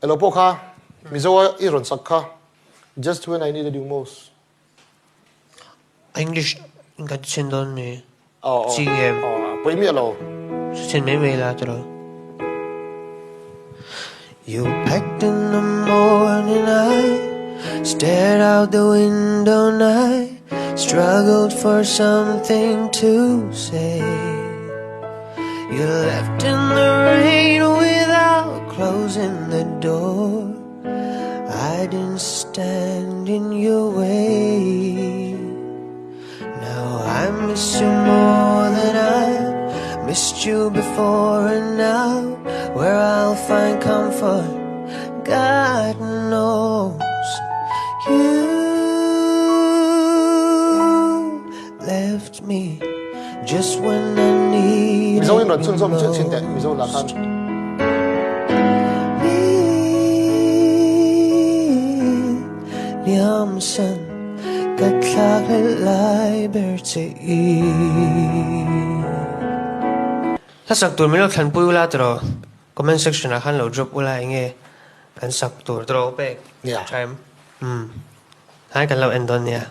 Hello, Poka. Mizo, Iron Sakha. Just when I needed you most. English inga chendon ni. Oh. Pwede mi hello. Chen me la tro. You packed in the morning, I stared out the window and I struggled for something to say. You left in the rain without closing the door. I didn't stand in your way. Now I miss you more than I missed you before, and now where I'll find comfort, God knows. You left me just when I needed you most. Liamsan katlakilay berti. Sasak tur milo khan pui ula tro. Comment section a khan lo drop ula inge kan sak tur tro pe. Yeah. Time. Hai kan lo endon ya.